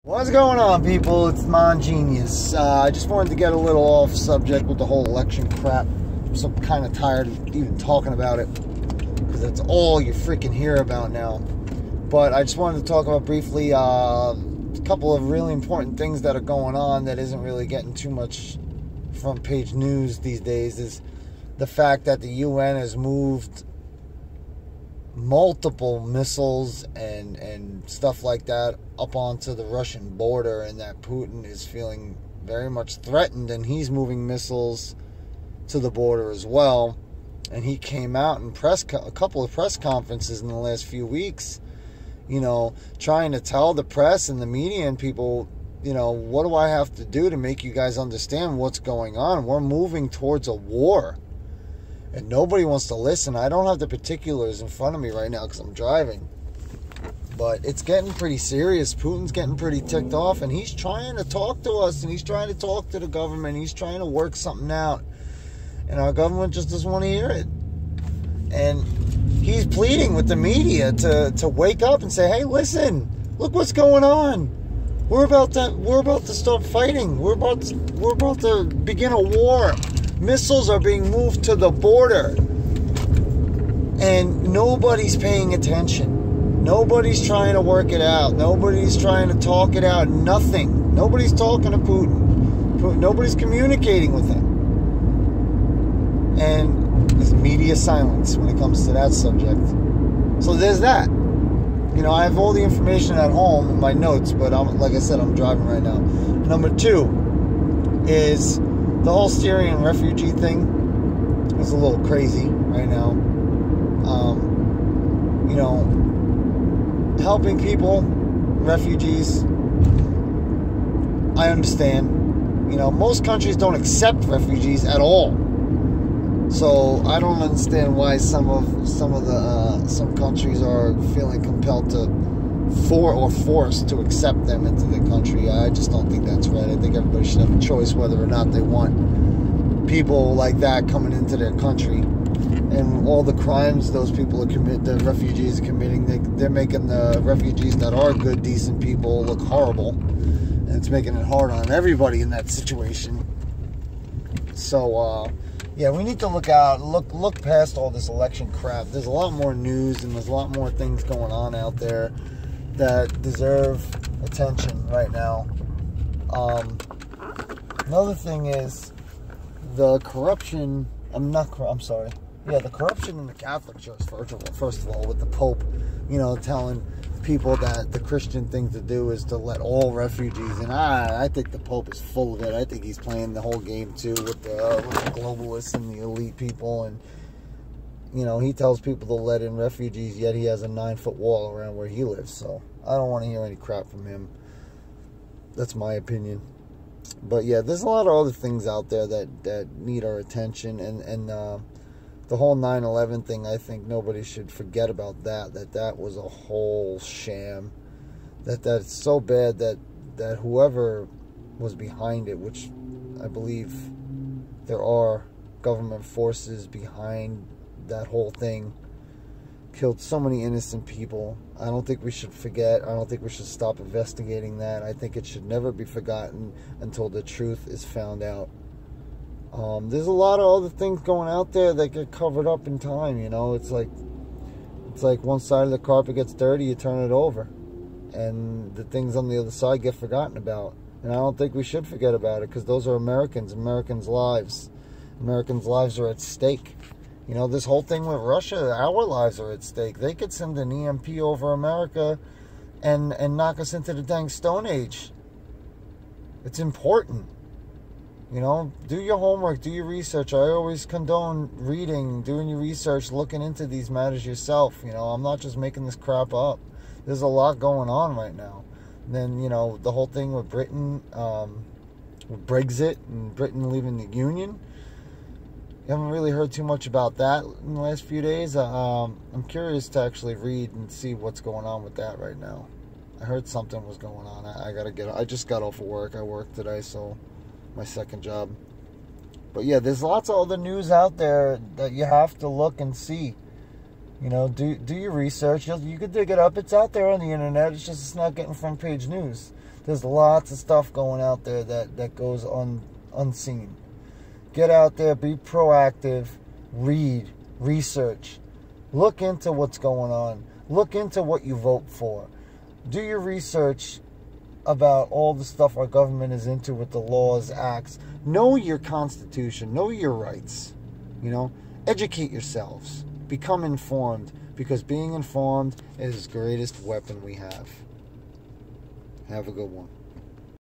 What's going on, people? It's Mon Genius. I just wanted to get a little off subject with the whole election crap. I'm so kind of tired of even talking about it because that's all you freaking hear about now. But I just wanted to talk about briefly a couple of really important things that are going on that isn't really getting too much front page news these days. Is the fact that the UN has moved multiple missiles and stuff like that up onto the Russian border, and that Putin is feeling very much threatened, and he's moving missiles to the border as well. And he came out in a couple of press conferences in the last few weeks, trying to tell the press and the media and people, what do I have to do to make you guys understand what's going on? We're moving towards a war. And nobody wants to listen. I don't have the particulars in front of me right now because I'm driving. But it's getting pretty serious. Putin's getting pretty ticked off. And he's trying to talk to us. And he's trying to talk to the government. He's trying to work something out. And our government just doesn't want to hear it. And he's pleading with the media to wake up and say, hey, listen, look what's going on. We're about to start fighting. We're about to begin a war. Missiles are being moved to the border, and nobody's paying attention. Nobody's trying to work it out. Nobody's trying to talk it out. Nothing. Nobody's talking to Putin. Nobody's communicating with him. And there's media silence when it comes to that subject. So there's that. I have all the information at home in my notes, but like I said, I'm driving right now. Number two is the whole Syrian refugee thing is a little crazy right now. Helping people, refugees, I understand. Most countries don't accept refugees at all. So I don't understand why some countries are feeling compelled to forced to accept them into the country. I just don't think that's right. I think everybody should have a choice whether or not they want people like that coming into their country. And all the crimes those people the refugees are committing, they're making the refugees that are good, decent people look horrible. And it's making it hard on everybody in that situation. So, yeah, we need to look past all this election crap. There's a lot more news and there's a lot more things going on out there that deserve attention right now. Another thing is the corruption. The corruption in the Catholic Church, first of all, with the Pope, telling people that the Christian thing to do is to let all refugees in. I think the Pope is full of it. I think he's playing the whole game too with the globalists and the elite people. And he tells people to let in refugees, yet he has a 9-foot wall around where he lives. So I don't want to hear any crap from him. That's my opinion. But yeah, there's a lot of other things out there that need our attention. And the whole 9/11 thing, I think nobody should forget about that was a whole sham. That's so bad that whoever was behind it, which I believe there are government forces behind that whole thing, killed so many innocent people. I don't think we should forget. I don't think we should stop investigating that. I think it should never be forgotten until the truth is found out. There's a lot of other things going out there that get covered up in time. It's like one side of the carpet gets dirty, you turn it over, and the things on the other side get forgotten about. And I don't think we should forget about it, because those are Americans' lives. Americans' lives are at stake. This whole thing with Russia, our lives are at stake. They could send an EMP over America and knock us into the dang Stone Age. It's important. Do your homework, do your research. I always condone reading, doing your research, looking into these matters yourself. I'm not just making this crap up. There's a lot going on right now. And then, the whole thing with Britain, with Brexit and Britain leaving the Union. You haven't really heard too much about that in the last few days. I'm curious to actually read and see what's going on with that right now. I heard something was going on. I just got off of work. I worked today, so my second job. But yeah, there's lots of other news out there that you have to look and see. You know, do your research. You could dig it up. It's out there on the internet. It's not getting front page news. There's lots of stuff going out there that goes unseen. Get out there, be proactive, read, research, look into what's going on, look into what you vote for. Do your research about all the stuff our government is into with the laws, acts. Know your Constitution, know your rights. You know, educate yourselves. Become informed, because being informed is the greatest weapon we have. Have a good one.